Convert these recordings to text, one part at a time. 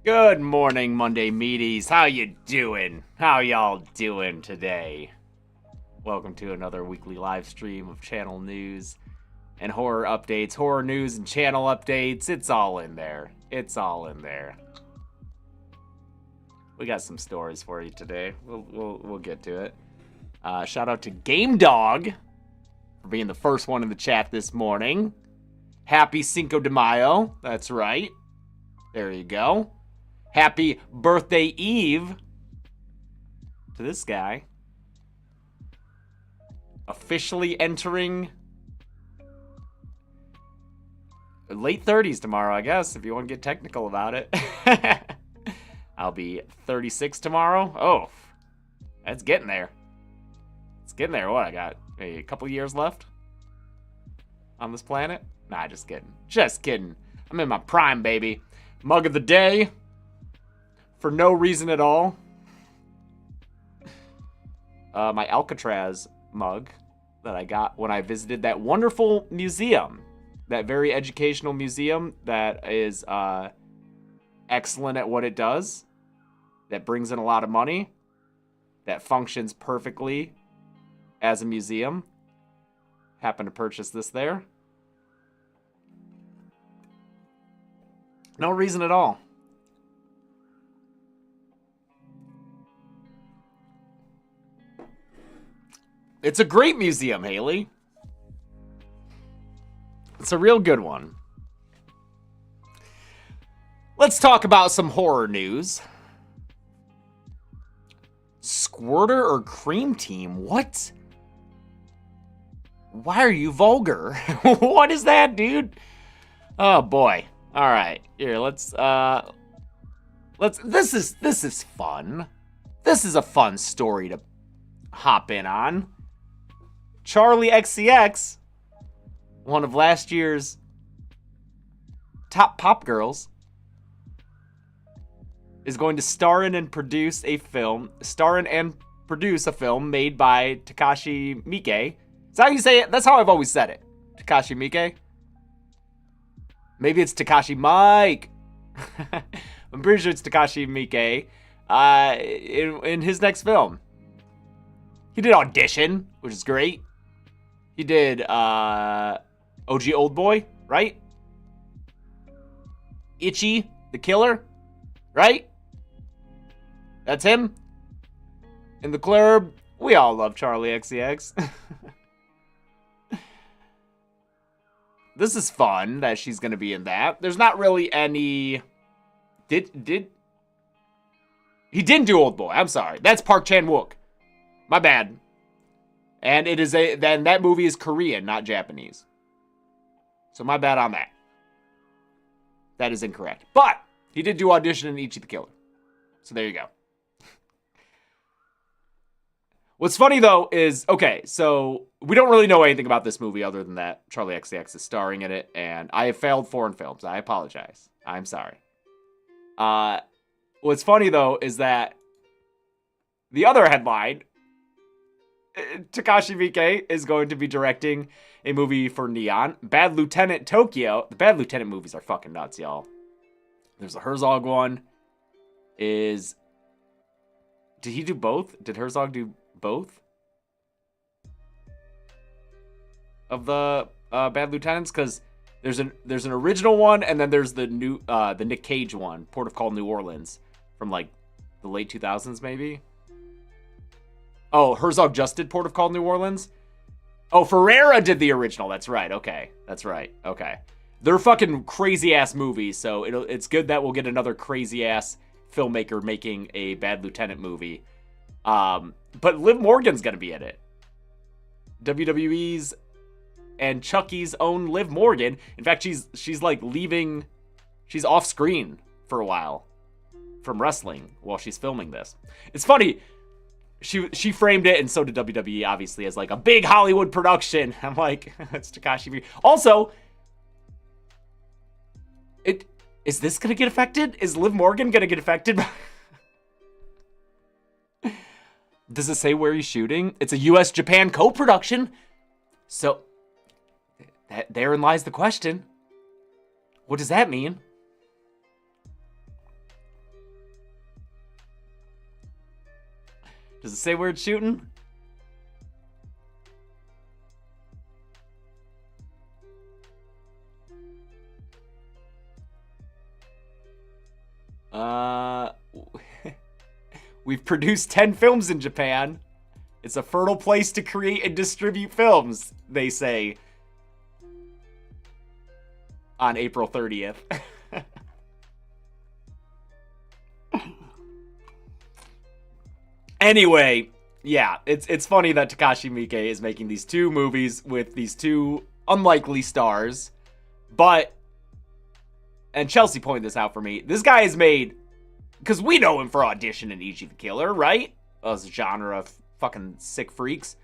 Good morning, Monday meaties. How you doing? How y'all doing today? Welcome to another weekly live stream of channel news and horror updates, horror news and channel updates. It's all in there. It's all in there. We got some stories for you today. We'll get to it. Shout out to Game Dog for being the first one in the chat this morning. Happy Cinco de Mayo. That's right. There you go. Happy birthday Eve to this guy. Officially entering late 30s tomorrow, I guess, if you want to get technical about it. I'll be 36 tomorrow. Oh, that's getting there. It's getting there. What, I got a couple years left on this planet? Nah, just kidding. Just kidding. I'm in my prime, baby. Mug of the day. For no reason at all. My Alcatraz mug that I got when I visited that wonderful museum. That very educational museum that is excellent at what it does. That brings in a lot of money. That functions perfectly as a museum. Happened to purchase this there. No reason at all. It's a great museum, Haley. It's a real good one. Let's talk about some horror news. Squirter or Cream Team? What? Why are you vulgar? What is that, dude? Oh boy. All right. Here, let's this is fun. This is a fun story to hop in on. Charlie XCX, one of last year's top pop girls, is going to star in and produce a film made by Takashi Miike. Is that how you say it? That's how I've always said it. Takashi Miike. Maybe it's Takashi Miike. I'm pretty sure it's Takashi Miike. In his next film. He did Audition, which is great. He did OG Oldboy, right? Itchy, the Killer, right? That's him. In The Club, we all love Charlie XCX. This is fun that she's going to be in that. There's not really any... He didn't do Oldboy. I'm sorry. That's Park Chan-wook. My bad. And then that movie is Korean, not Japanese. So my bad on that. That is incorrect. But he did do Audition in Ichi the Killer. So there you go. What's funny though is, okay, so we don't really know anything about this movie other than that Charlie XCX is starring in it, and I have failed foreign films. I apologize. I'm sorry. What's funny though is that the other headline, Takashi Miike is going to be directing a movie for Neon. Bad Lieutenant Tokyo. The Bad Lieutenant movies are fucking nuts, y'all. There's a Herzog one. Did he do both? Did Herzog do both of the Bad Lieutenants? Because there's an original one, and then there's the new the Nick Cage one, Port of Call New Orleans, from like the late 2000s maybe. Oh, Herzog just did Port of Call New Orleans? Oh, Ferreira did the original. That's right. Okay. That's right. Okay. They're fucking crazy-ass movies, so it's good that we'll get another crazy-ass filmmaker making a Bad Lieutenant movie. But Liv Morgan's gonna be in it. WWE's and Chucky's own Liv Morgan. In fact, she's like leaving... She's off-screen for a while from wrestling while she's filming this. It's funny... She framed it, and so did WWE, obviously, as like a big Hollywood production. I'm like, it's Takashi. Also, is this gonna get affected? Is Liv Morgan gonna get affected? Does it say where he's shooting? It's a U.S.-Japan co-production. So, therein lies the question. What does that mean? Does it say where it's shooting? We've produced 10 films in Japan. It's a fertile place to create and distribute films, they say. On April 30th. Anyway, yeah, it's funny that Takashi Miike is making these two movies with these two unlikely stars. But, and Chelsea pointed this out for me, this guy has made, because we know him for Audition and Ichi the Killer, right? As a genre of fucking sick freaks.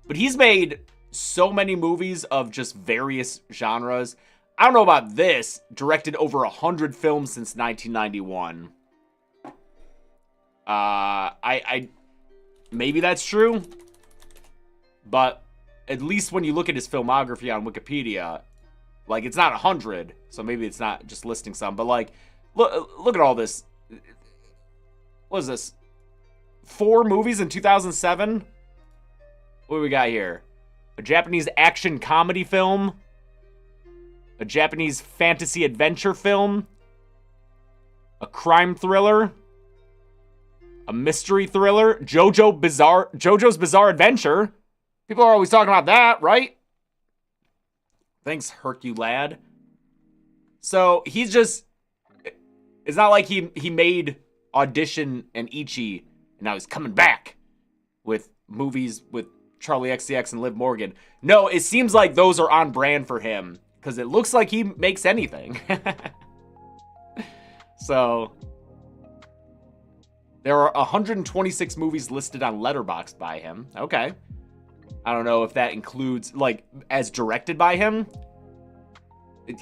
But he's made so many movies of just various genres. I don't know about this. Directed over 100 films since 1991. I maybe that's true. But at least when you look at his filmography on Wikipedia, like, it's not 100. So maybe it's not just listing some. But, like, look at all this. What is this? 4 movies in 2007? What do we got here? A Japanese action comedy film. A Japanese fantasy adventure film. A crime thriller. A mystery thriller. JoJo's Bizarre Adventure. People are always talking about that, right? Thanks, Herculad. So, he's just... It's not like he made Audition and Ichi, and now he's coming back with movies with Charlie XCX and Liv Morgan. No, it seems like those are on brand for him, because it looks like he makes anything. So, there are 126 movies listed on Letterboxd by him. Okay. I don't know if that includes, like, as directed by him.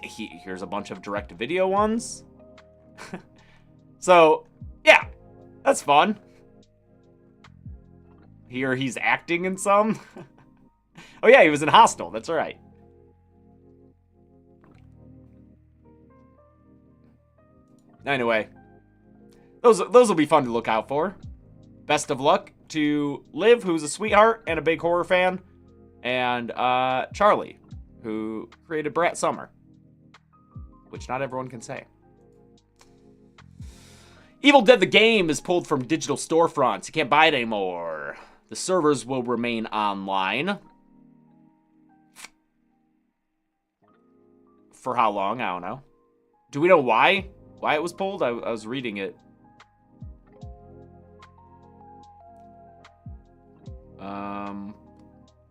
Here's a bunch of direct-to-video ones. So, yeah, that's fun. Here he's acting in some. Oh yeah, he was in Hostel, that's right. Anyway, those will be fun to look out for. Best of luck to Liv, who's a sweetheart and a big horror fan, and Charlie, who created Brat Summer, which not everyone can say. Evil Dead the game is pulled from digital storefronts. You can't buy it anymore. The servers will remain online. For how long? I don't know. Do we know why? Why it was pulled? I was reading it.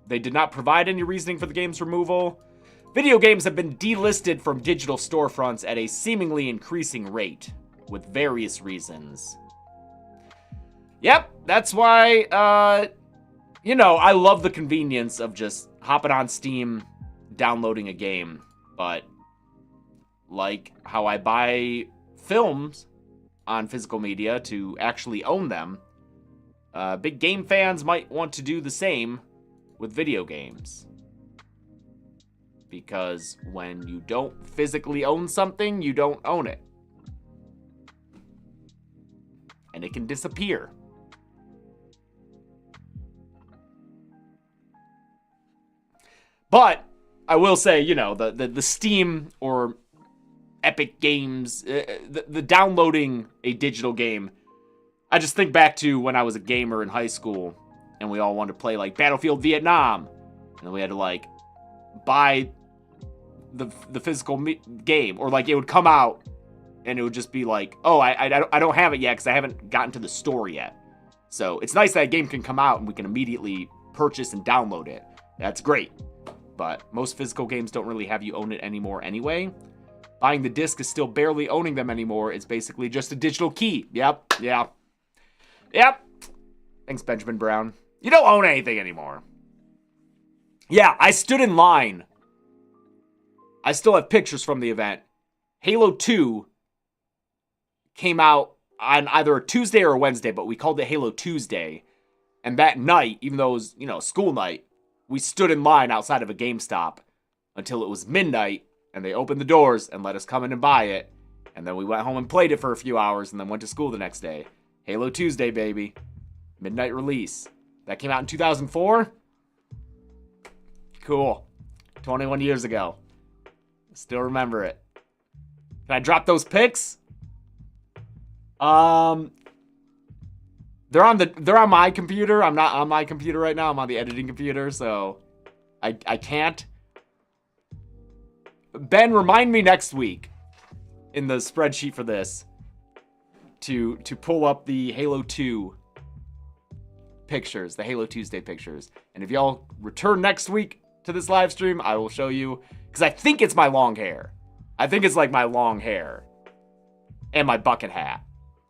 They did not provide any reasoning for the game's removal. Video games have been delisted from digital storefronts at a seemingly increasing rate, with various reasons. Yep, that's why, you know, I love the convenience of just hopping on Steam, downloading a game. But, like how I buy films on physical media to actually own them, big game fans might want to do the same with video games. Because when you don't physically own something, you don't own it. And it can disappear. But I will say, you know, the Steam or Epic Games, the downloading a digital game, I just think back to when I was a gamer in high school and we all wanted to play like Battlefield Vietnam, and then we had to like buy the physical game, or like it would come out and it would just be like, oh, I don't have it yet because I haven't gotten to the store yet. So it's nice that a game can come out and we can immediately purchase and download it. That's great. But most physical games don't really have you own it anymore anyway. Buying the disc is still barely owning them anymore. It's basically just a digital key. Yep. Thanks, Benjamin Brown. You don't own anything anymore. Yeah, I stood in line. I still have pictures from the event. Halo 2 came out on either a Tuesday or a Wednesday, but we called it Halo Tuesday. And that night, even though it was, you know, school night, we stood in line outside of a GameStop until it was midnight, and they opened the doors and let us come in and buy it. And then we went home and played it for a few hours and then went to school the next day. Halo Tuesday, baby. Midnight release. That came out in 2004. Cool. 21 years ago. Still remember it. Can I drop those pics? They're on my computer. I'm not on my computer right now. I'm on the editing computer, so I can't. Ben, remind me next week in the spreadsheet for this to pull up the Halo 2 pictures, the Halo Tuesday pictures. And if y'all return next week to this live stream, I will show you, because I think it's my long hair. I think it's like my long hair and my bucket hat.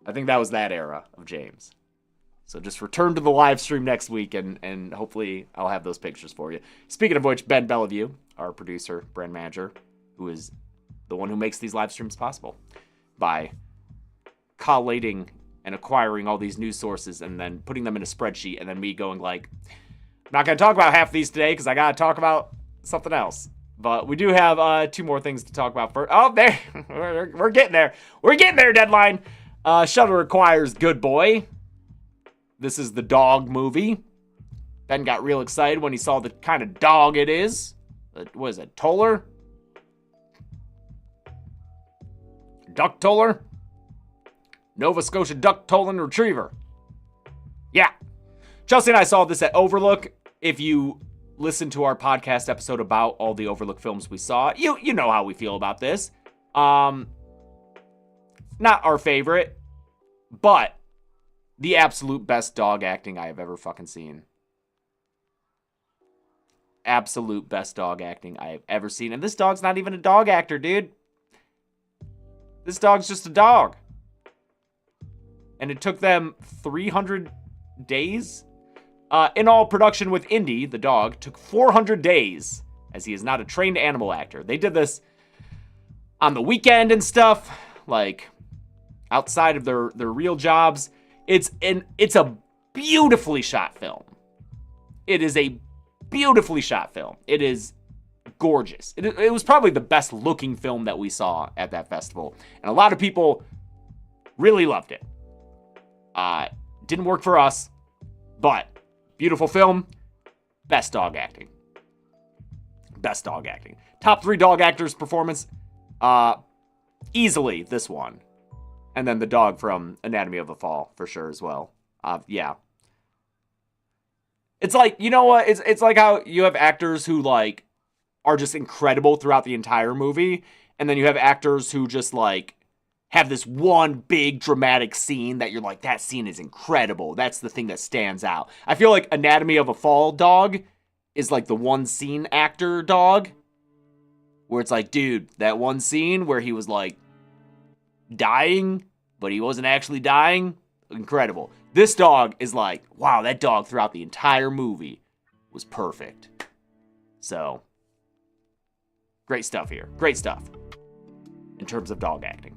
I think that was that era of James. So just return to the live stream next week, and hopefully I'll have those pictures for you. Speaking of which, Ben Bellevue, our producer, brand manager, who is the one who makes these live streams possible by collating and acquiring all these news sources and then putting them in a spreadsheet, and then me going like, I'm not going to talk about half of these today because I got to talk about something else. But we do have 2 more things to talk about first. Oh, there. We're getting there. We're getting there, deadline. Shudder acquires Good Boy. This is the dog movie. Ben got real excited when he saw the kind of dog it is. What is it, Toller? Duck Toller? Nova Scotia Duck Tolling Retriever. Yeah. Chelsea and I saw this at Overlook. If you listen to our podcast episode about all the Overlook films we saw, you know how we feel about this. Not our favorite, but the absolute best dog acting I have ever fucking seen. Absolute best dog acting I have ever seen. And this dog's not even a dog actor, dude. This dog's just a dog. And it took them 300 days. In all, production with Indy, the dog, took 400 days, as he is not a trained animal actor. They did this on the weekend and stuff, like outside of their real jobs. It's a beautifully shot film. It is a beautifully shot film. It is gorgeous. It was probably the best looking film that we saw at that festival. And a lot of people really loved it. Didn't work for us, but beautiful film. Best dog acting. Best dog acting. Top 3 dog actors' performance. Easily this one. And then the dog from Anatomy of a Fall, for sure, as well. Yeah. It's like, you know what? It's like how you have actors who, like, are just incredible throughout the entire movie. And then you have actors who just, like, have this one big dramatic scene that you're like, that scene is incredible. That's the thing that stands out. I feel like Anatomy of a Fall dog is like the one scene actor dog. Where it's like, dude, that one scene where he was like dying, but he wasn't actually dying. Incredible. This dog is like, wow, that dog throughout the entire movie was perfect. So, great stuff here. Great stuff in terms of dog acting.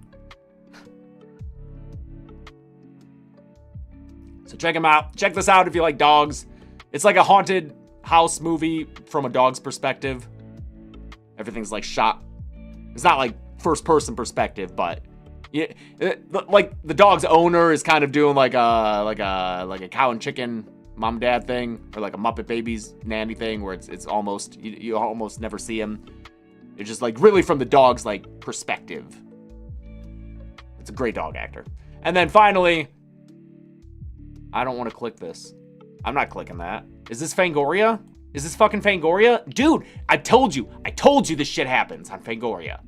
So check them out. Check this out if you like dogs. It's like a haunted house movie from a dog's perspective. Everything's like shot. It's not like first person perspective, but yeah, like the dog's owner is kind of doing like a cow and chicken mom and dad thing, or like a Muppet Babies nanny thing, where it's almost you almost never see him. It's just like really from the dog's like perspective. It's a great dog actor. And then finally, I don't want to click this. I'm not clicking that. Is this Fangoria? Is this fucking Fangoria? Dude, I told you this shit happens on Fangoria.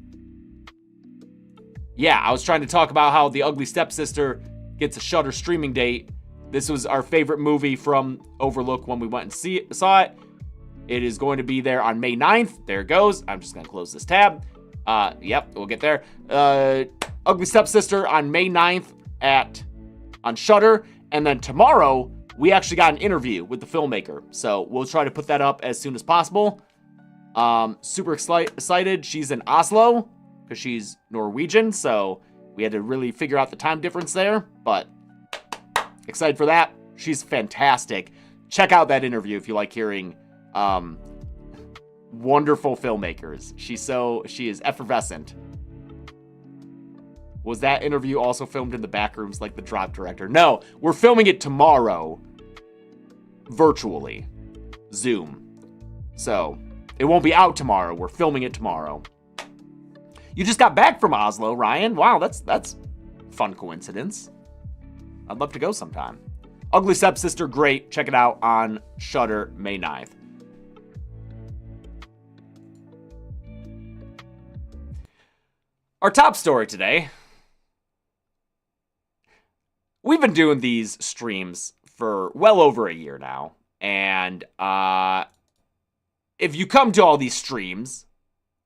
Yeah, I was trying to talk about how The Ugly Stepsister gets a Shudder streaming date. This was our favorite movie from Overlook when we went and saw it. It is going to be there on May 9th. There it goes. I'm just going to close this tab. Yep, we'll get there. Ugly Stepsister on May 9th on Shudder. And then tomorrow, we actually got an interview with the filmmaker. So we'll try to put that up as soon as possible. Super excited. She's in Oslo because she's Norwegian. So we had to really figure out the time difference there. But excited for that. She's fantastic. Check out that interview if you like hearing wonderful filmmakers. She is effervescent. Was that interview also filmed in the back rooms like the Drop director? No, we're filming it tomorrow. virtually. Zoom. So, it won't be out tomorrow. We're filming it tomorrow. You just got back from Oslo, Ryan. Wow, that's fun coincidence. I'd love to go sometime. Ugly Stepsister, great. Check it out on Shudder, May 9th. Our top story today. We've been doing these streams for well over a year now. And if you come to all these streams,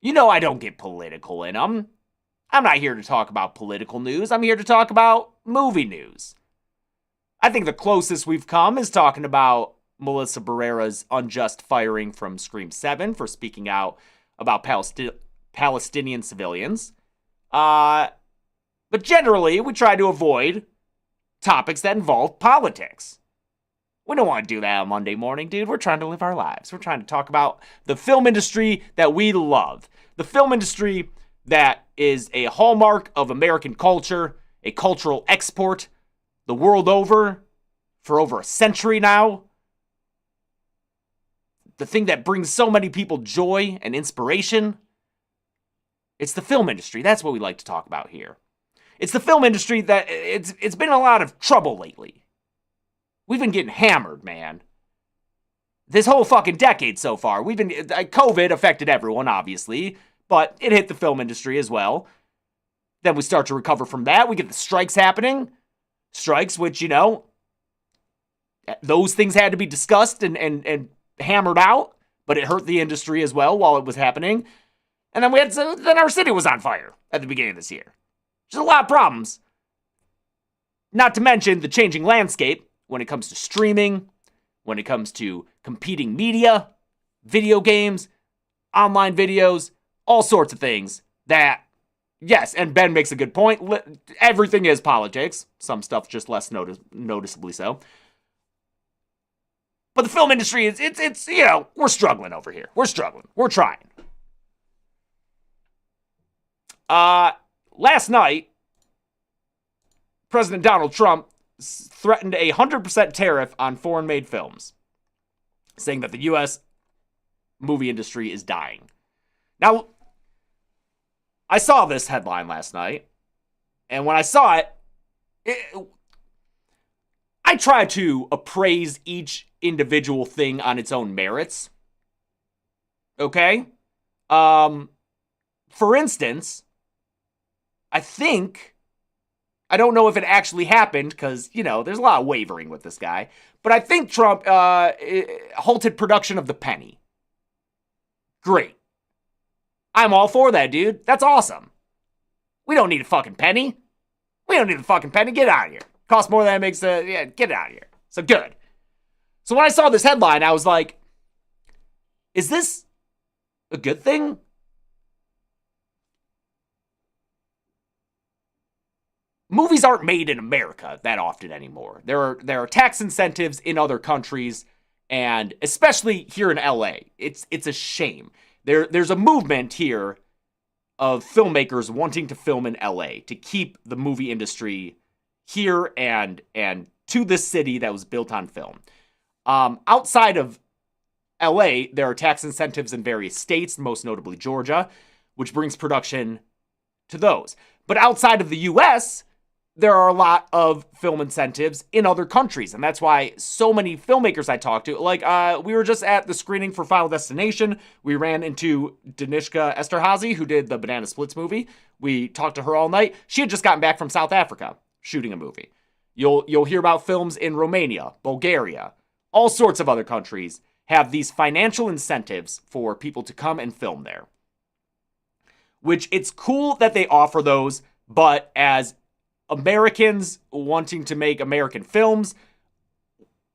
you know I don't get political in them. I'm not here to talk about political news. I'm here to talk about movie news. I think the closest we've come is talking about Melissa Barrera's unjust firing from Scream 7 for speaking out about Palestinian civilians. But generally, we try to avoid topics that involve politics. We don't want to do that on Monday morning, dude. We're trying to live our lives. We're trying to talk about the film industry that we love. The film industry that is a hallmark of American culture, a cultural export the world over for over a century now. The thing that brings so many people joy and inspiration. It's the film industry. That's what we like to talk about here. It's the film industry that it's been in a lot of trouble lately. We've been getting hammered, man. This whole fucking decade so far. COVID affected everyone, obviously, but it hit the film industry as well. Then we start to recover from that. We get the strikes happening. Strikes, which, those things had to be discussed and hammered out, but it hurt the industry as well while it was happening. And then then our city was on fire at the beginning of this year. There's a lot of problems. Not to mention the changing landscape when it comes to streaming, when it comes to competing media, video games, online videos, all sorts of things that, yes, and Ben makes a good point. Everything is politics. Some stuff just less noticeably so. But the film industry it's we're struggling over here. We're struggling. We're trying. Last night, President Donald Trump threatened a 100% tariff on foreign-made films, saying that the U.S. movie industry is dying. Now, I saw this headline last night, and when I saw it, I try to appraise each individual thing on its own merits. Okay? For instance, I don't know if it actually happened, because, there's a lot of wavering with this guy, but I think Trump halted production of The Penny. Great. I'm all for that, dude. That's awesome. We don't need a fucking penny. We don't need a fucking penny. Get out of here. Costs more than it makes get out of here. So good. So when I saw this headline, I was like, is this a good thing? Movies aren't made in America that often anymore. There are tax incentives in other countries, and especially here in LA. It's a shame. There's a movement here of filmmakers wanting to film in LA to keep the movie industry here and to this city that was built on film. Outside of LA, there are tax incentives in various states, most notably Georgia, which brings production to those. But outside of the US, there are a lot of film incentives in other countries. And that's why so many filmmakers I talked to, we were just at the screening for Final Destination. We ran into Danishka Esterhazy, who did the Banana Splits movie. We talked to her all night. She had just gotten back from South Africa shooting a movie. You'll hear about films in Romania, Bulgaria, all sorts of other countries have these financial incentives for people to come and film there. Which it's cool that they offer those, but as Americans wanting to make American films,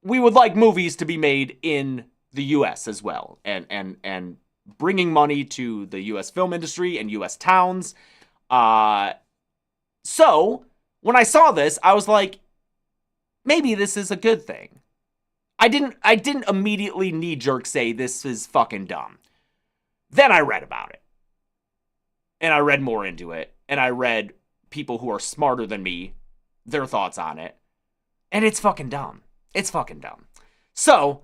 we would like movies to be made in the U.S. as well, and bringing money to the U.S. film industry and U.S. towns. So when I saw this, I was like, maybe this is a good thing. I didn't immediately knee-jerk say this is fucking dumb. Then I read about it, and I read more into it, and I read people who are smarter than me, their thoughts on it. And it's fucking dumb. It's fucking dumb. So,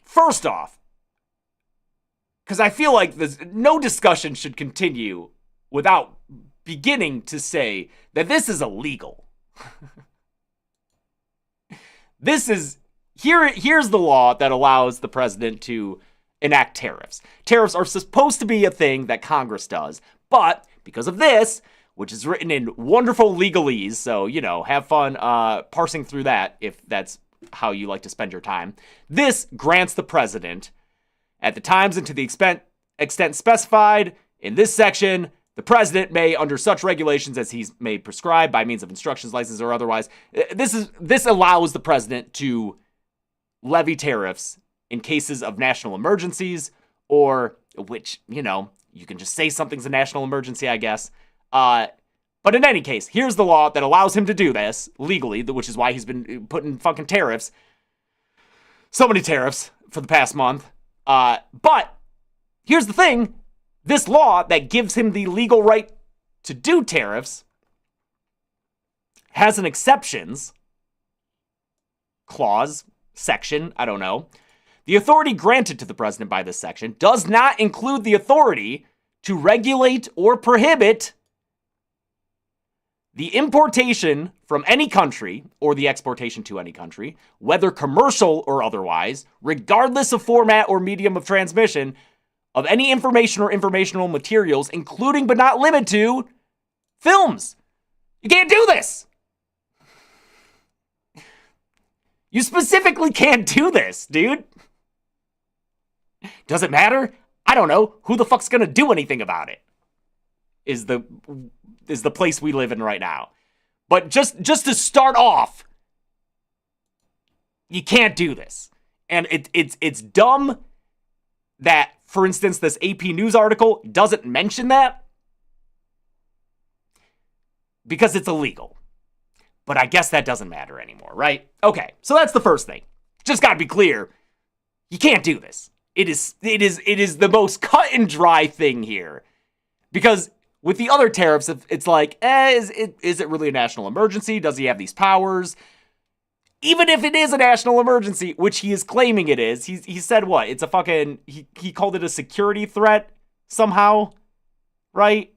first off, because I feel like no discussion should continue without beginning to say that this is illegal. Here's the law that allows the president to enact tariffs. Tariffs are supposed to be a thing that Congress does, but because of this, which is written in wonderful legalese, so, have fun parsing through that if that's how you like to spend your time. This grants the president, at the times and to the extent specified in this section, the president may, under such regulations as he's made prescribed by means of instructions, license, or otherwise, this allows the president to levy tariffs in cases of national emergencies, or which, you can just say something's a national emergency, I guess. But in any case, here's the law that allows him to do this legally, which is why he's been putting fucking tariffs. So many tariffs for the past month. But here's the thing. This law that gives him the legal right to do tariffs has an exceptions clause, section, I don't know. The authority granted to the president by this section does not include the authority to regulate or prohibit the importation from any country or the exportation to any country, whether commercial or otherwise, regardless of format or medium of transmission, of any information or informational materials, including but not limited to films. You can't do this. You specifically can't do this, dude. Does it matter? I don't know. Who the fuck's gonna do anything about it? Is the place we live in right now. But just to start off, you can't do this. And it's dumb that, for instance, this AP News article doesn't mention that because it's illegal. But I guess that doesn't matter anymore, right? Okay, so that's the first thing. Just gotta be clear. You can't do this. It is the most cut and dry thing here. Because with the other tariffs, it's like, is it really a national emergency? Does he have these powers? Even if it is a national emergency, which he is claiming it is, he said what? It's a fucking, he called it a security threat somehow, right?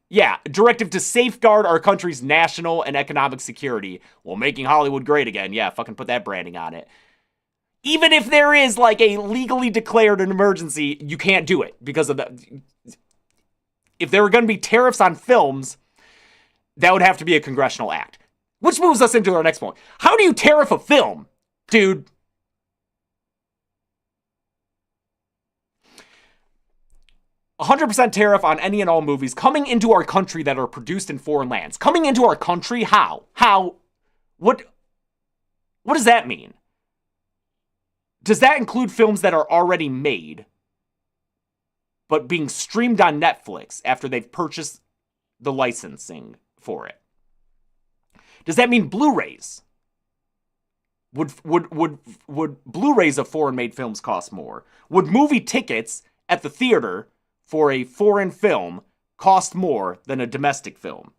Yeah, directive to safeguard our country's national and economic security while making Hollywood great again. Yeah, fucking put that branding on it. Even if there is like a legally declared an emergency, you can't do it because of that. If there were going to be tariffs on films, that would have to be a congressional act. Which moves us into our next point. How do you tariff a film, dude? $100% tariff on any and all movies coming into our country that are produced in foreign lands. Coming into our country? How? What does that mean? Does that include films that are already made, but being streamed on Netflix after they've purchased the licensing for it? Does that mean Blu-rays? Would Blu-rays of foreign-made films cost more? Would movie tickets at the theater for a foreign film cost more than a domestic film?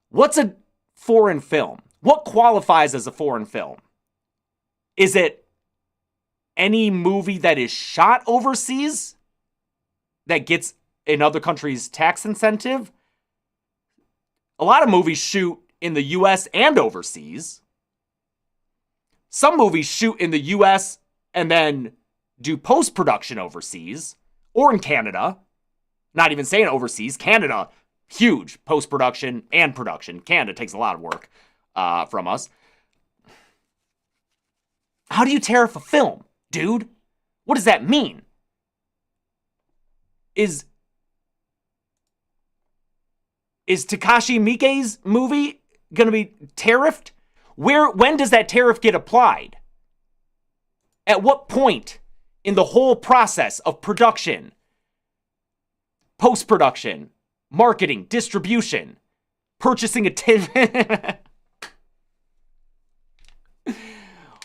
What's a foreign film? What qualifies as a foreign film? Is it any movie that is shot overseas that gets another country's tax incentive? A lot of movies shoot in the US and overseas. Some movies shoot in the US and then do post-production overseas or in Canada. Not even saying overseas. Canada, huge post-production and production. Canada takes a lot of work from us. How do you tariff a film, dude? What does that mean? Is Takashi Miike's movie going to be tariffed? When does that tariff get applied? At what point in the whole process of production, post-production, marketing, distribution, purchasing a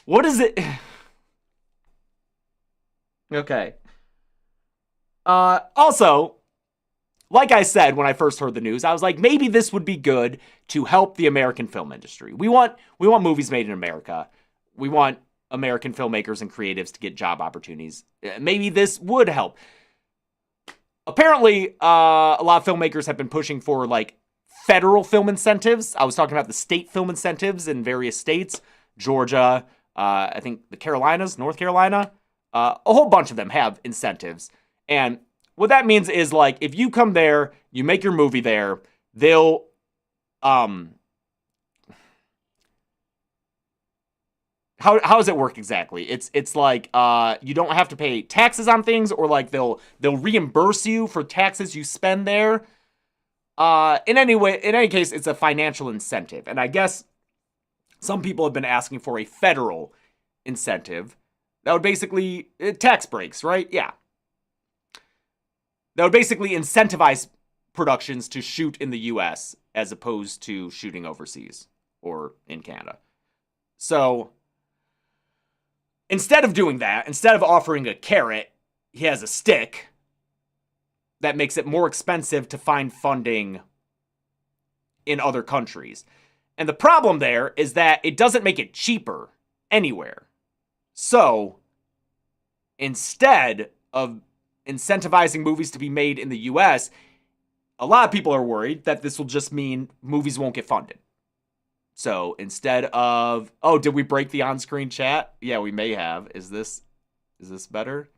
what is it? Okay. Also, like I said when I first heard the news, I was like, maybe this would be good to help the American film industry. We want movies made in America. We want American filmmakers and creatives to get job opportunities. Maybe this would help. Apparently, a lot of filmmakers have been pushing for like federal film incentives. I was talking about the state film incentives in various states, Georgia, I think the Carolinas, North Carolina, a whole bunch of them have incentives. And what that means is like if you come there, you make your movie there, they'll How does it work exactly? It's like you don't have to pay taxes on things, or like they'll reimburse you for taxes you spend there. In any case, it's a financial incentive, and I guess some people have been asking for a federal incentive that would basically tax breaks, right? Yeah, that would basically incentivize productions to shoot in the U.S. as opposed to shooting overseas or in Canada. So instead of doing that, instead of offering a carrot, he has a stick that makes it more expensive to find funding in other countries. And the problem there is that it doesn't make it cheaper anywhere. So instead of incentivizing movies to be made in the US, a lot of people are worried that this will just mean movies won't get funded. So instead of, oh, did we break the on-screen chat? Yeah, we may have. Is this better?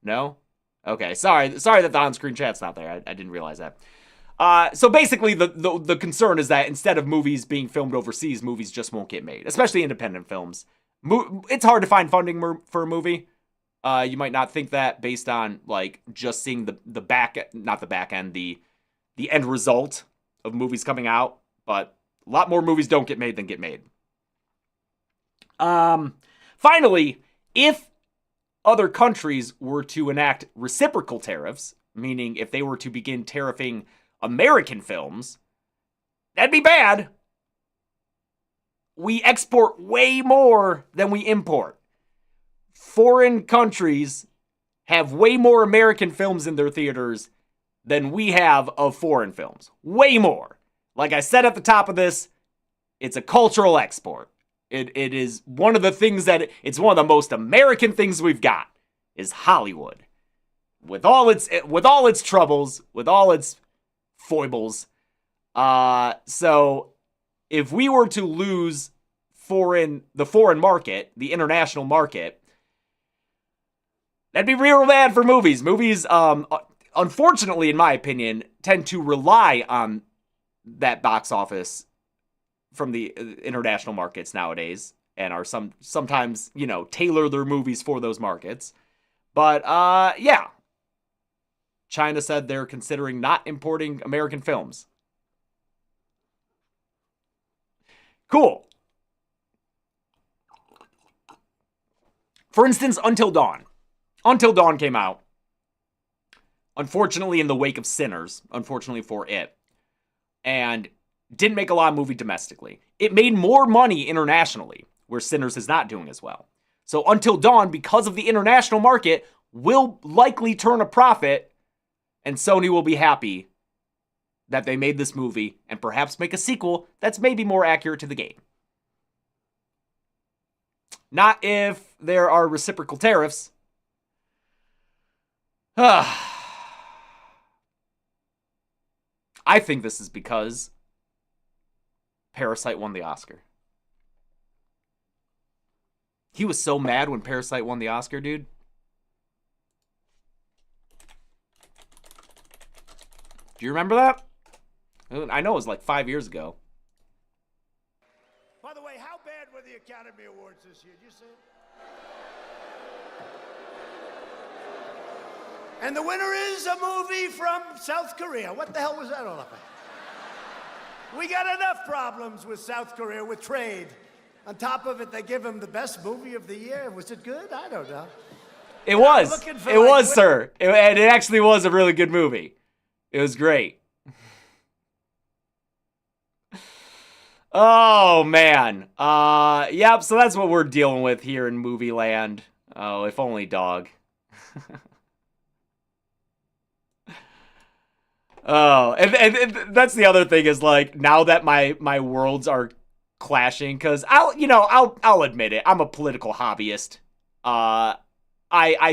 No? Okay, sorry that the on-screen chat's not there. I didn't realize that. So basically, the concern is that instead of movies being filmed overseas, movies just won't get made, especially independent films. It's hard to find funding for a movie. You might not think that based on like just seeing the end result of movies coming out, but a lot more movies don't get made than get made. Finally, if other countries were to enact reciprocal tariffs, meaning if they were to begin tariffing American films, that'd be bad. We export way more than we import. Foreign countries have way more American films in their theaters than we have of foreign films. Way more. Like I said at the top of this, it's a cultural export. It is one of the things it's one of the most American things we've got is Hollywood. With all its troubles, with all its foibles. So if we were to lose the foreign market, the international market, that'd be real bad for movies. Movies, unfortunately, in my opinion, tend to rely on that box office from the international markets nowadays, and are sometimes, tailor their movies for those markets. But, yeah. China said they're considering not importing American films. Cool. For instance, Until Dawn. Until Dawn came out, unfortunately, in the wake of Sinners, unfortunately for it, and didn't make a lot of movie domestically. It made more money internationally, where Sinners is not doing as well. So Until Dawn, because of the international market, will likely turn a profit, and Sony will be happy that they made this movie and perhaps make a sequel that's maybe more accurate to the game. Not if there are reciprocal tariffs. I think this is because Parasite won the Oscar. He was so mad when Parasite won the Oscar, dude. Do you remember that? I know it was like 5 years ago. By the way, how bad were the Academy Awards this year? Did you see it? And the winner is a movie from South Korea. What the hell was that all about? We got enough problems with South Korea with trade. On top of it, they give him the best movie of the year. Was it good? I don't know. It was, sir. And it actually was a really good movie. It was great. Oh, man. Yep, so that's what we're dealing with here in movie land. Oh, if only, dog. Oh, and that's the other thing is like now that my worlds are clashing because I'll admit it, I'm a political hobbyist. I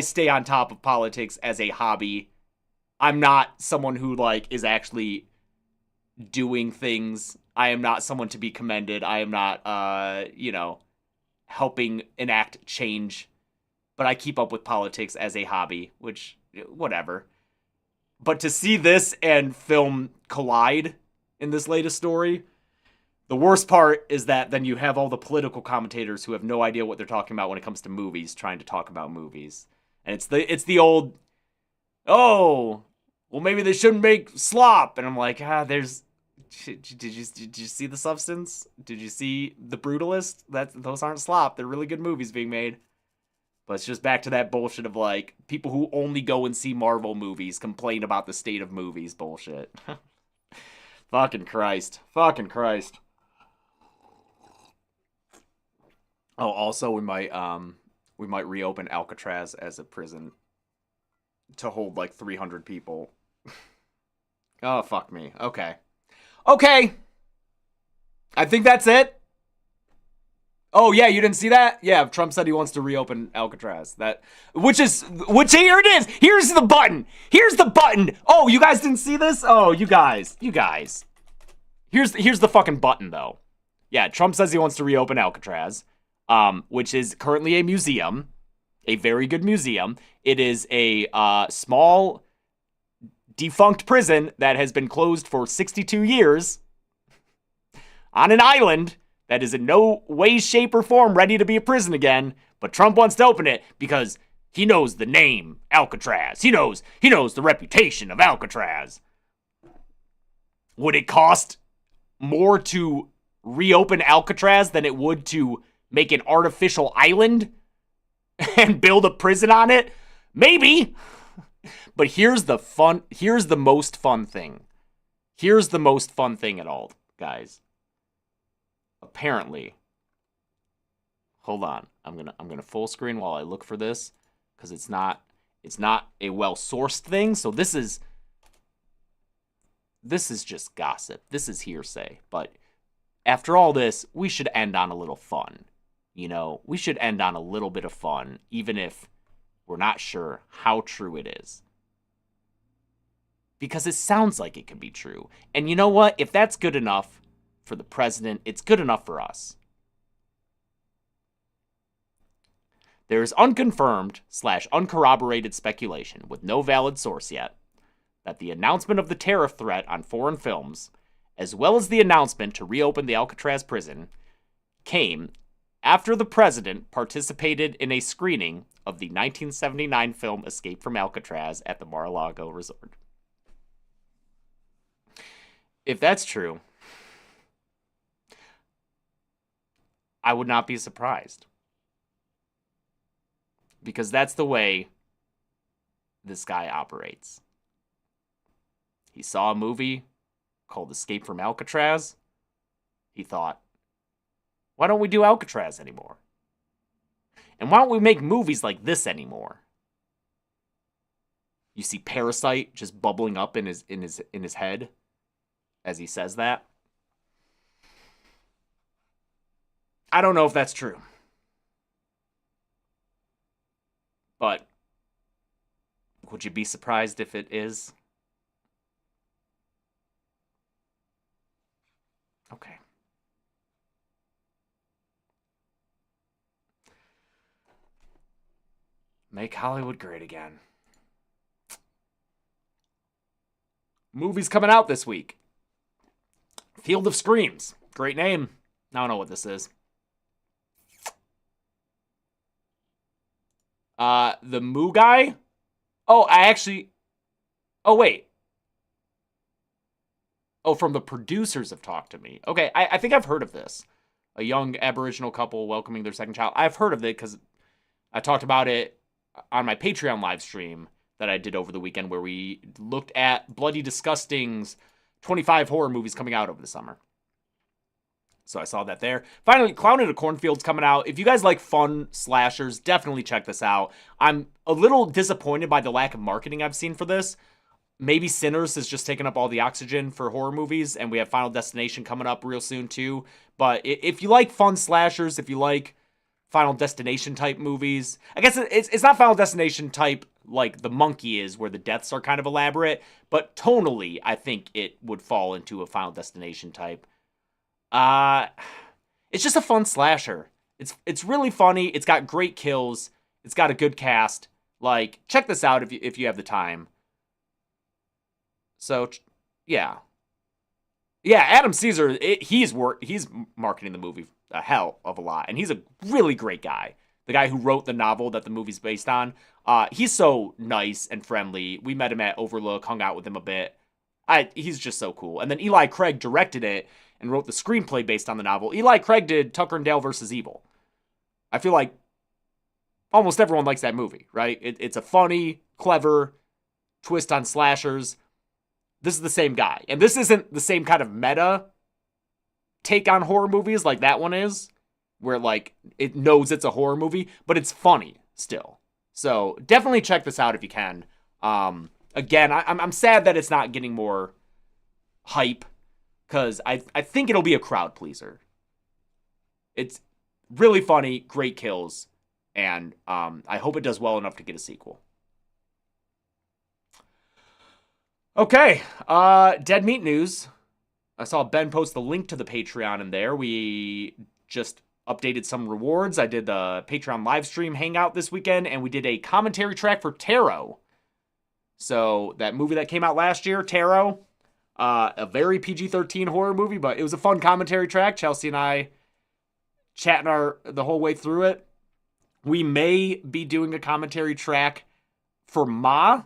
stay on top of politics as a hobby. I'm not someone who like is actually doing things. I am not someone to be commended. I am not helping enact change. But I keep up with politics as a hobby, which whatever. But to see this and film collide in this latest story, the worst part is that then you have all the political commentators who have no idea what they're talking about when it comes to movies, trying to talk about movies. And it's the old, oh, well maybe they shouldn't make slop. And I'm like, did you see the substance? Did you see The Brutalist? Those aren't slop. They're really good movies being made. But it's just back to that bullshit of like people who only go and see Marvel movies complain about the state of movies bullshit. Fucking Christ. Fucking Christ. Oh, also we might reopen Alcatraz as a prison to hold like 300 people. Oh, fuck me. Okay. Okay. I think that's it. Oh yeah, you didn't see that? Yeah, Trump said he wants to reopen Alcatraz. Which here it is. Here's the button. Here's the button. Oh, you guys didn't see this? Oh, you guys. Here's the fucking button though. Yeah, Trump says he wants to reopen Alcatraz, which is currently a museum, a very good museum. It is a small defunct prison that has been closed for 62 years on an island that is in no way, shape, or form ready to be a prison again, but Trump wants to open it because he knows the name Alcatraz. He knows the reputation of Alcatraz. Would it cost more to reopen Alcatraz than it would to make an artificial island and build a prison on it? Maybe. But here's the most fun thing. Here's the most fun thing at all, guys. Apparently, hold on. I'm gonna full screen while I look for this because it's not a well-sourced thing. So this is just gossip. This is hearsay. But after all this, we should end on a little fun. We should end on a little bit of fun, even if we're not sure how true it is. Because it sounds like it could be true. And you know what? If that's good enough for the president, it's good enough for us. There is unconfirmed/uncorroborated speculation, with no valid source yet, that the announcement of the tariff threat on foreign films, as well as the announcement to reopen the Alcatraz prison, came after the president participated in a screening of the 1979 film Escape from Alcatraz at the Mar-a-Lago Resort. If that's true, I would not be surprised. Because that's the way this guy operates. He saw a movie called Escape from Alcatraz. He thought, why don't we do Alcatraz anymore? And why don't we make movies like this anymore? You see Parasite just bubbling up in his head as he says that. I don't know if that's true. But would you be surprised if it is? Okay. Make Hollywood great again. Movies coming out this week. Field of Screams. Great name. I don't know what this is. The Moo guy? Oh, wait. Oh, from the producers have talked to me. Okay, I think I've heard of this. A young Aboriginal couple welcoming their second child. I've heard of it because I talked about it on my Patreon live stream that I did over the weekend where we looked at Bloody Disgusting's 25 horror movies coming out over the summer. So I saw that there. Finally, Clown in a Cornfield's coming out. If you guys like fun slashers, definitely check this out. I'm a little disappointed by the lack of marketing I've seen for this. maybe Sinners has just taken up all the oxygen for horror movies, and we have Final Destination coming up real soon too. But if you like fun slashers, if you like Final Destination type movies, I guess it's not Final Destination type like The Monkey is, where the deaths are kind of elaborate, but tonally, I think it would fall into a Final Destination type. It's just a fun slasher. It's really funny. It's got great kills. It's got a good cast. Like, check this out if you have the time. So, yeah. Yeah, Adam Caesar, he's marketing the movie a hell of a lot, and he's a really great guy. The guy who wrote the novel that the movie's based on. He's so nice and friendly. We met him at Overlook, hung out with him a bit. He's just so cool. And then Eli Craig directed it and wrote the screenplay based on the novel. Eli Craig did Tucker and Dale versus Evil. I feel like almost everyone likes that movie, right? It's a funny, clever twist on slashers. This is the same guy. And this isn't the same kind of meta take on horror movies like that one is, where like it knows it's a horror movie, but it's funny still. So definitely check this out if you can. Again, I'm sad that it's not getting more hype, because I think it'll be a crowd pleaser. It's really funny, great kills, and I hope it does well enough to get a sequel. Okay, Dead Meat news. I saw Ben post the link to the Patreon in there. We just updated some rewards. I did the Patreon live stream hangout this weekend, and we did a commentary track for Tarot. So that movie that came out last year, Tarot, a very PG-13 horror movie, but it was a fun commentary track. Chelsea and I chatting the whole way through it. We may be doing a commentary track for Ma,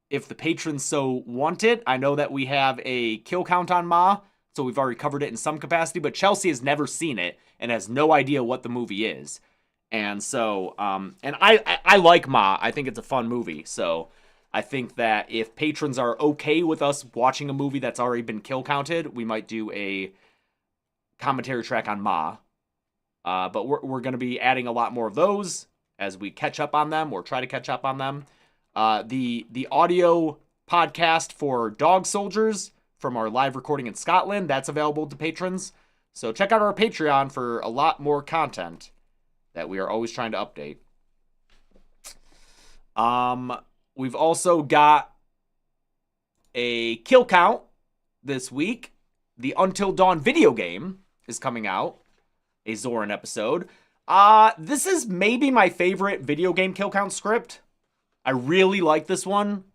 if the patrons so want it. I know that we have a kill count on Ma, so we've already covered it in some capacity, but Chelsea has never seen it and has no idea what the movie is. And so, and I like Ma. I think it's a fun movie. So I think that if patrons are okay with us watching a movie that's already been kill counted, we might do a commentary track on Ma. But we're going to be adding a lot more of those as we catch up on them, or try to catch up on them. The audio podcast for Dog Soldiers from our live recording in Scotland, that's available to patrons. So check out our Patreon for a lot more content that we are always trying to update. We've also got a kill count this week. The Until Dawn video game is coming out, a Zoran episode. This is maybe my favorite video game kill count script. I really like this one.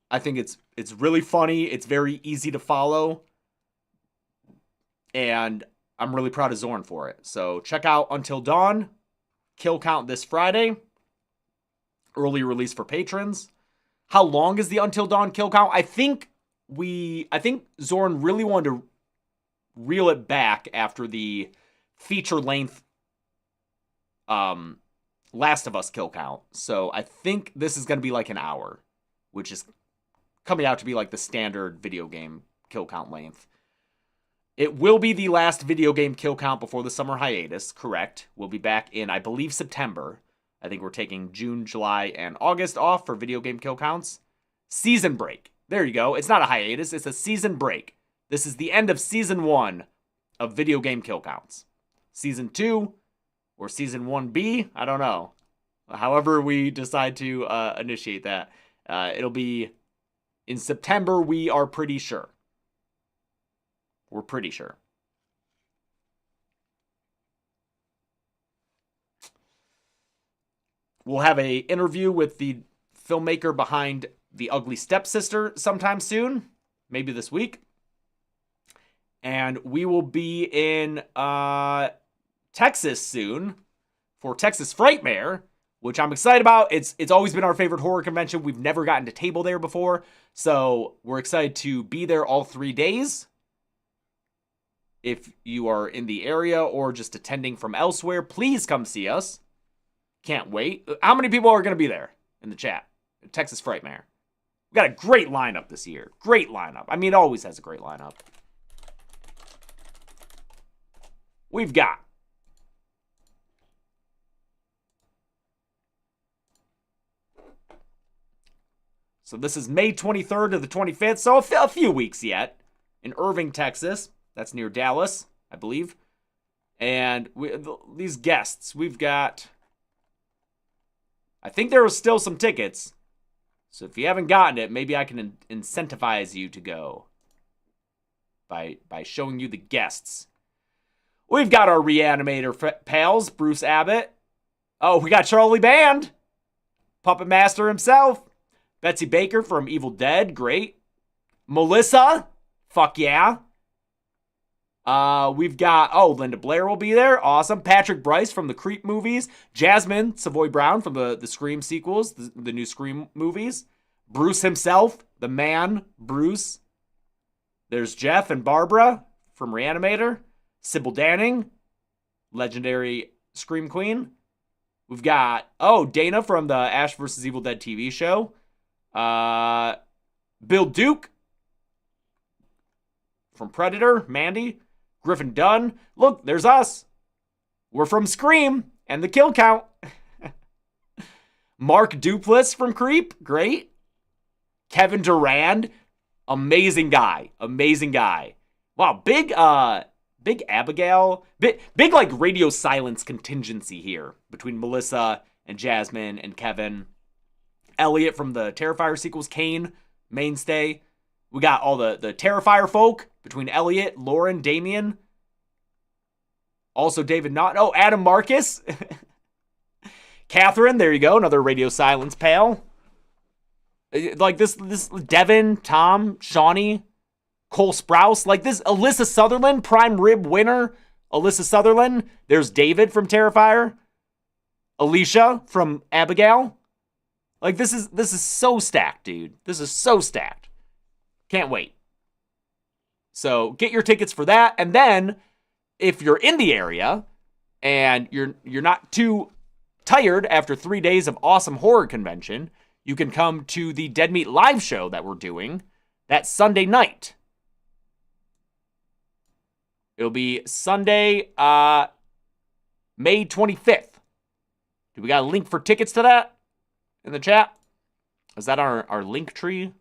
I think it's really funny. It's very easy to follow. And I'm really proud of Zorn for it. So check out Until Dawn. Kill count this Friday. Early release for patrons. How long is the Until Dawn kill count? I think Zorn really wanted to reel it back after the feature length Last of Us kill count. So I think this is going to be like an hour, which is coming out to be like the standard video game kill count length. It will be the last video game kill count before the summer hiatus, correct? We'll be back in, I believe, September. I think we're taking June, July, and August off for video game kill counts. Season break. There you go. It's not a hiatus, it's a season break. This is the end of Season 1 of video game kill counts. Season 2 or Season 1B, I don't know. However we decide to initiate that. It'll be in September, we are pretty sure. We're pretty sure. We'll have an interview with the filmmaker behind The Ugly Stepsister sometime soon. Maybe this week. And we will be in Texas soon for Texas Frightmare, which I'm excited about. It's always been our favorite horror convention. We've never gotten to table there before. So we're excited to be there all 3 days. If you are in the area or just attending from elsewhere, please come see us. Can't wait. How many people are going to be there in the chat? Texas Frightmare. We've got a great lineup this year. Great lineup. I mean, it always has a great lineup. We've got So this is May 23rd to the 25th, so a few weeks yet. In Irving, Texas. That's near Dallas, I believe. And these guests, we've got... I think there are still some tickets. So if you haven't gotten it, maybe I can incentivize you to go. By showing you the guests. We've got our Reanimator pals, Bruce Abbott. Oh, we got Charlie Band. Puppet Master himself. Betsy Baker from Evil Dead, great. Melissa, fuck yeah. We've got, Linda Blair will be there, awesome. Patrick Bryce from the Creep movies. Jasmine Savoy Brown from the Scream sequels, the new Scream movies. Bruce himself, the man, Bruce. There's Jeff and Barbara from Reanimator. Sybil Danning, legendary Scream Queen. We've got, Dana from the Ash vs. Evil Dead TV show. Bill Duke from Predator, Mandy. Griffin Dunn. Look, there's us. We're from Scream and the Kill Count. Mark Duplass from Creep, great. Kevin Durand, amazing guy. Wow, big Abigail, big like radio silence contingency here between Melissa and Jasmine and Kevin. Elliot from the Terrifier sequels, Kane, mainstay. We got all the Terrifier folk between Elliot, Lauren, Damien. Also David Naughton. Oh, Adam Marcus. Catherine, there you go, another radio silence pal. Like this Devin, Tom, Shawnee, Cole Sprouse, like this Alyssa Sutherland, prime rib winner. Alyssa Sutherland. There's David from Terrifier. Alicia from Abigail. Like this is so stacked, dude. This is so stacked. Can't wait. So get your tickets for that, and then if you're in the area and you're not too tired after 3 days of awesome horror convention, you can come to the Dead Meat live show that we're doing that Sunday night. It'll be Sunday, May 25th. Do we got a link for tickets to that in the chat? Is that our link tree?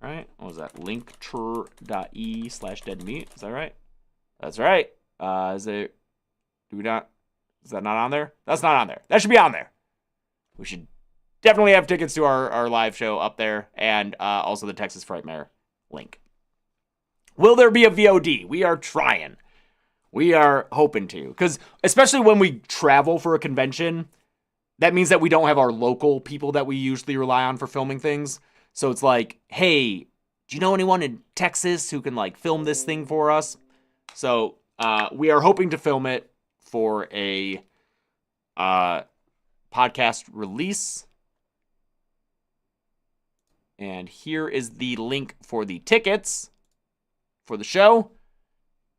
Right? What was that? Linktree.e/deadmeat. Is that right? That's right. Is that not on there? That's not on there. That should be on there. We should definitely have tickets to our live show up there, and also the Texas Frightmare link. Will there be a VOD? We are trying. We are hoping to. Because especially when we travel for a convention, that means that we don't have our local people that we usually rely on for filming things. So it's like, hey, do you know anyone in Texas who can like film this thing for us? So we are hoping to film it for a podcast release. And here is the link for the tickets for the show.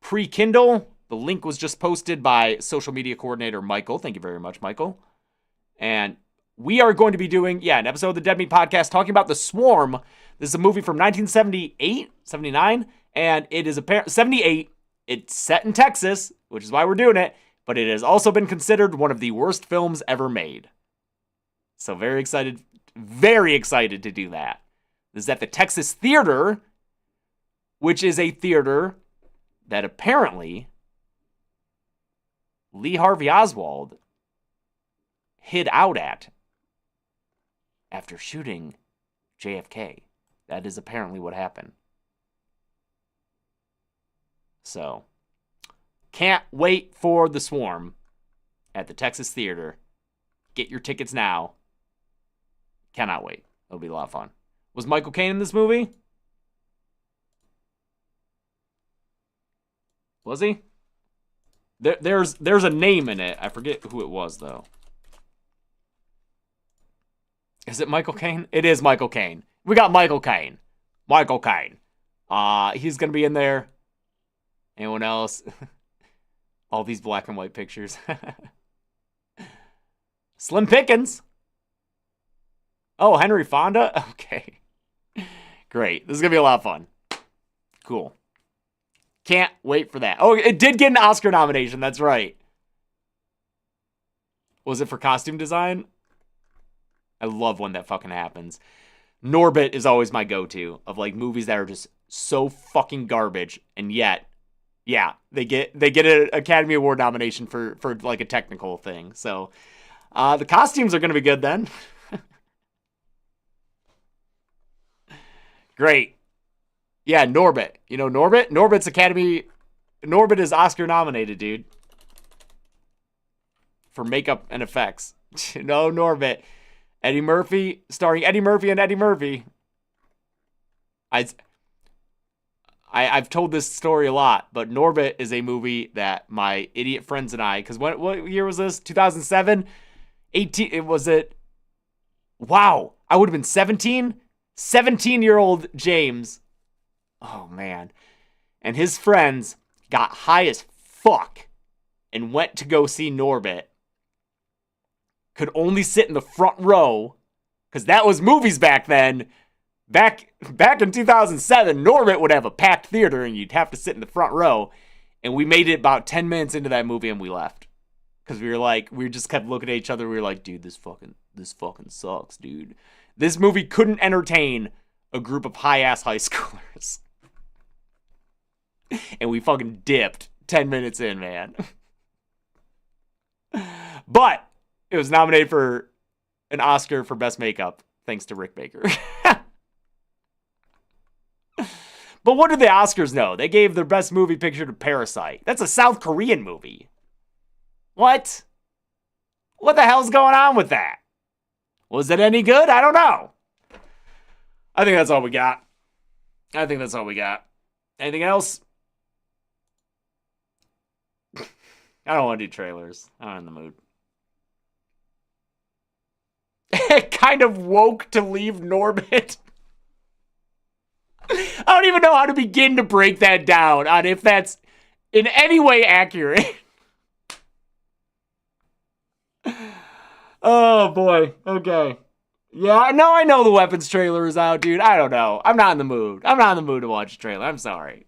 Pre-Kindle. The link was just posted by social media coordinator Michael. Thank you very much, Michael. And we are going to be doing, an episode of the Dead Meat Podcast talking about The Swarm. This is a movie from 1978, 79, and it is 78. It's set in Texas, which is why we're doing it, but it has also been considered one of the worst films ever made. So very excited to do that. This is at the Texas Theater, which is a theater that apparently Lee Harvey Oswald hid out at after shooting JFK. That is apparently what happened. So, can't wait for The Swarm at the Texas Theater. Get your tickets now. Cannot wait. It'll be a lot of fun. Was Michael Caine in this movie? Was he? There's a name in it. I forget who it was, though. Is it Michael Caine? It is Michael Caine. We got Michael Caine. Michael Caine. He's going to be in there. Anyone else? All these black and white pictures. Slim Pickens. Oh, Henry Fonda? Okay. Great. This is going to be a lot of fun. Cool. Can't wait for that. Oh, it did get an Oscar nomination. That's right. Was it for costume design? I love when that fucking happens. Norbit is always my go-to of like movies that are just so fucking garbage, and yet, yeah, they get an Academy Award nomination for like a technical thing. So the costumes are gonna be good then. Great. Yeah, Norbit. You know Norbit? Norbit is Oscar nominated, dude. For makeup and effects. No, Norbit. Eddie Murphy, starring Eddie Murphy and Eddie Murphy. I've told this story a lot, but Norbit is a movie that my idiot friends and I, because what year was this? 2007? 18, was it? Wow, I would have been 17? 17-year-old James. Oh, man. And his friends got high as fuck and went to go see Norbit. Could only sit in the front row, because that was movies back then. Back in 2007, Norbit would have a packed theater and you'd have to sit in the front row. And we made it about 10 minutes into that movie and we left. Because we just kept looking at each other. We were like, dude, this fucking sucks, dude. This movie couldn't entertain a group of high-ass high schoolers. And we fucking dipped 10 minutes in, man. But it was nominated for an Oscar for Best Makeup, thanks to Rick Baker. But what did the Oscars know? They gave their Best Movie Picture to Parasite. That's a South Korean movie. What? What the hell's going on with that? Was it any good? I don't know. I think that's all we got. Anything else? I don't want to do trailers. I'm not in the mood. Kind of woke to leave Norbit. I don't even know how to begin to break that down on if that's in any way accurate. Oh, boy. Okay. Yeah, no, I know the Weapons trailer is out, dude. I don't know. I'm not in the mood. To watch a trailer. I'm sorry.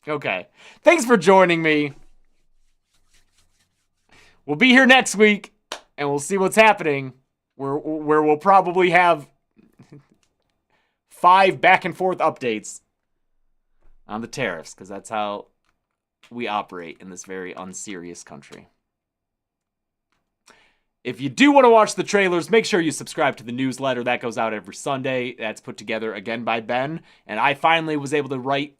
Okay. Thanks for joining me. We'll be here next week, and we'll see what's happening. Where we'll probably have 5 back and forth updates on the tariffs, because that's how we operate in this very unserious country. If you do want to watch the trailers, make sure you subscribe to the newsletter. That goes out every Sunday. That's put together again by Ben, and I finally was able to write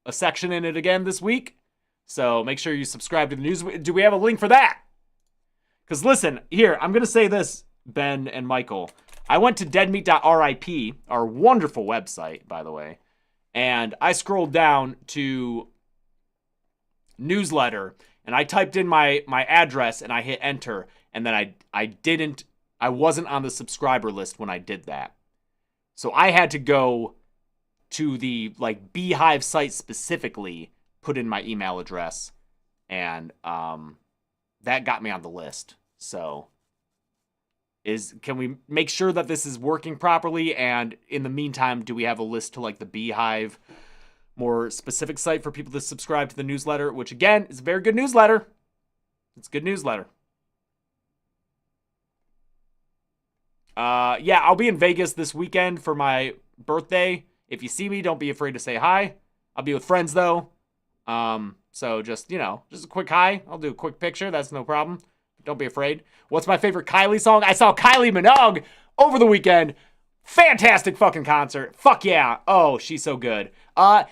a section in it again this week. So make sure you subscribe to the news. Do we have a link for that? Because listen, here, I'm going to say this, Ben and Michael. I went to deadmeat.rip, our wonderful website, by the way, and I scrolled down to newsletter, and I typed in my address, and I hit enter, and then I wasn't on the subscriber list when I did that. So I had to go to the like Beehive site specifically, put in my email address, and that got me on the list. So can we make sure that this is working properly? And in the meantime, do we have a list to like the Beehive more specific site for people to subscribe to the newsletter, which again is a very good newsletter. It's a good newsletter. Yeah, I'll be in Vegas this weekend for my birthday. If you see me, don't be afraid to say hi. I'll be with friends though. So just a quick hi. I'll do a quick picture. That's no problem. Don't be afraid. What's my favorite Kylie song? I saw Kylie Minogue over the weekend. Fantastic fucking concert. Fuck yeah. Oh, she's so good.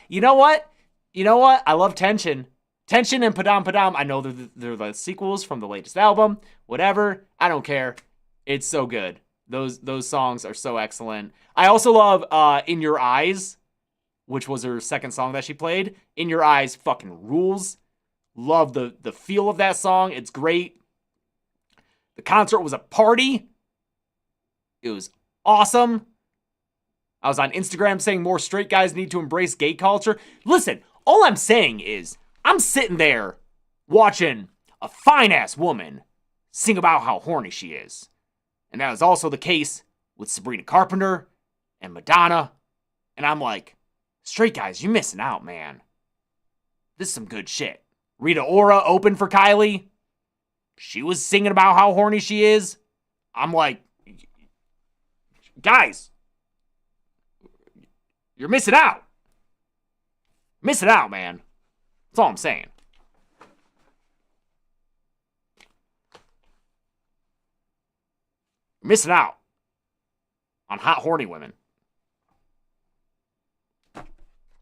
You know what? I love Tension. Tension and Padam Padam. I know they're the sequels from the latest album. Whatever. I don't care. It's so good. Those songs are so excellent. I also love In Your Eyes, which was her second song that she played. In Your Eyes fucking rules. Love the feel of that song. It's great. The concert was a party. It was awesome. I was on Instagram saying more straight guys need to embrace gay culture. Listen, all I'm saying is I'm sitting there watching a fine-ass woman sing about how horny she is. And that is also the case with Sabrina Carpenter and Madonna. And I'm like, straight guys, you missing out, man. This is some good shit. Rita Ora opened for Kylie. She was singing about how horny she is. I'm like, Guys, you're missing out. Missing out, man. That's all I'm saying. Missing out on hot, horny women.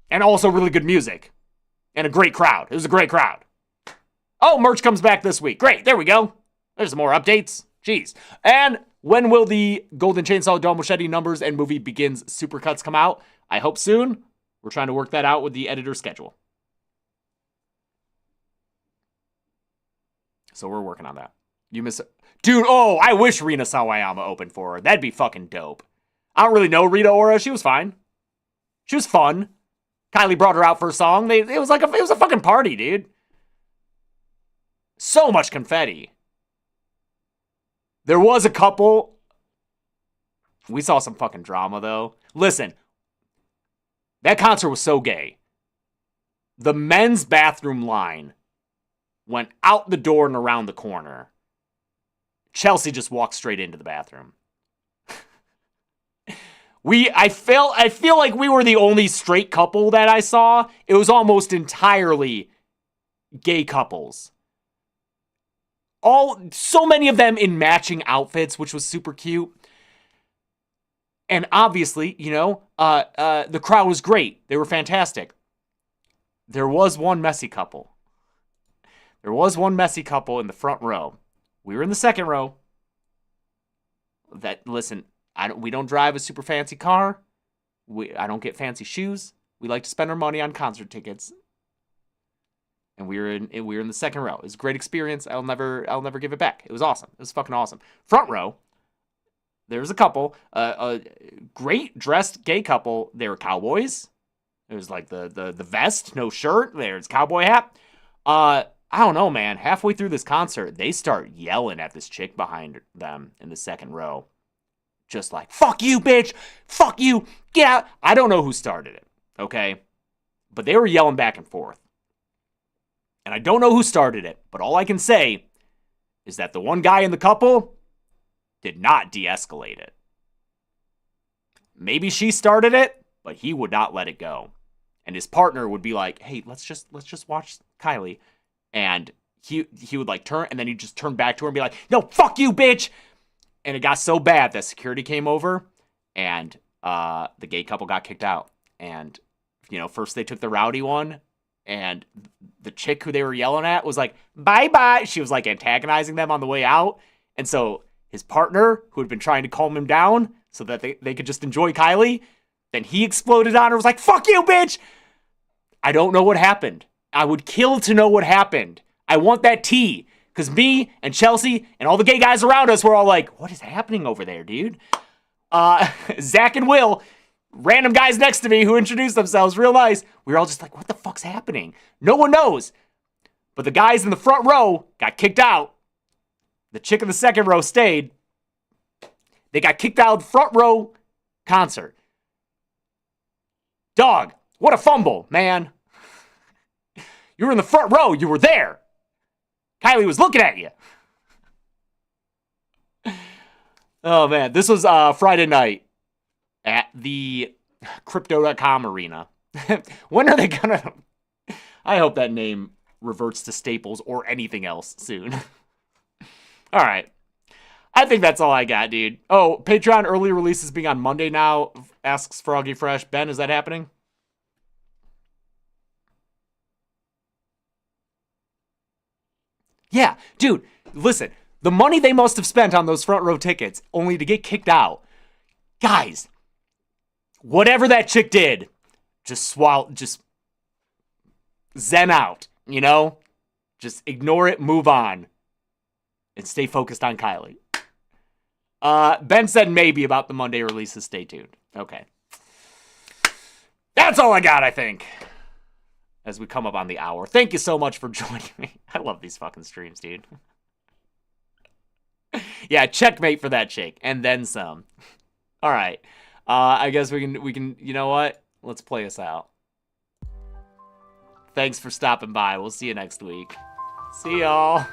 And also really good music. And a great crowd. It was a great crowd. Oh, merch comes back this week. Great. There we go. There's some more updates. Jeez. And when will the Golden Chainsaw Dawn Machete numbers and movie begins supercuts come out? I hope soon. We're trying to work that out with the editor's schedule. So we're working on that. You miss it. Dude, oh, I wish Rina Sawayama opened for her. That'd be fucking dope. I don't really know Rita Ora. She was fine. She was fun. Kylie brought her out for a song. It was a fucking party, dude. So much confetti. There was a couple. We saw some fucking drama, though. Listen. That concert was so gay. The men's bathroom line went out the door and around the corner. Chelsea just walked straight into the bathroom. I feel like we were the only straight couple that I saw. It was almost entirely gay couples. So many of them in matching outfits, which was super cute. And obviously, the crowd was great. They were fantastic. There was one messy couple. There was one messy couple in the front row. We were in the second row. Listen, we don't drive a super fancy car. I don't get fancy shoes. We like to spend our money on concert tickets. And we were in the second row. It was a great experience. I'll never give it back. It was awesome. It was fucking awesome. Front row, there was a couple, a great dressed gay couple. They were cowboys. It was like the vest, no shirt. There's cowboy hat. I don't know, man. Halfway through this concert, they start yelling at this chick behind them in the second row. Just like, fuck you, bitch. Fuck you. Get out. I don't know who started it, okay? But they were yelling back and forth. And I don't know who started it, but all I can say is that the one guy in the couple did not de-escalate it. Maybe she started it, but he would not let it go. And his partner would be like, hey, let's just watch Kylie. And he would like turn, and then he'd just turn back to her and be like, no, fuck you, bitch. And it got so bad that security came over, and the gay couple got kicked out. And, first they took the rowdy one, and the chick who they were yelling at was like, bye-bye. She was like antagonizing them on the way out. And so his partner, who had been trying to calm him down so that they could just enjoy Kylie, then he exploded on her, was like, fuck you, bitch. I don't know what happened. I would kill to know what happened. I want that tea. Because me and Chelsea and all the gay guys around us were all like, what is happening over there, dude? Zach and Will, random guys next to me who introduced themselves real nice. We were all just like, what the fuck's happening? No one knows. But the guys in the front row got kicked out. The chick in the second row stayed. They got kicked out of the front row concert. Dog, what a fumble, man. You were in the front row. You were there. Kylie was looking at you. Oh, man. This was Friday night at the Crypto.com arena. When are they going to... I hope that name reverts to Staples or anything else soon. All right. I think that's all I got, dude. Oh, Patreon early releases being on Monday now, asks Froggy Fresh. Ben, is that happening? Yeah, dude, listen, the money they must have spent on those front row tickets only to get kicked out. Guys, whatever that chick did, just zen out, Just ignore it, move on, and stay focused on Kylie. Ben said maybe about the Monday releases. Stay tuned. Okay. That's all I got, I think. As we come up on the hour. Thank you so much for joining me. I love these fucking streams, dude. Yeah, checkmate for that chick. And then some. All right. I guess we can, you know what? Let's play us out. Thanks for stopping by. We'll see you next week. See y'all.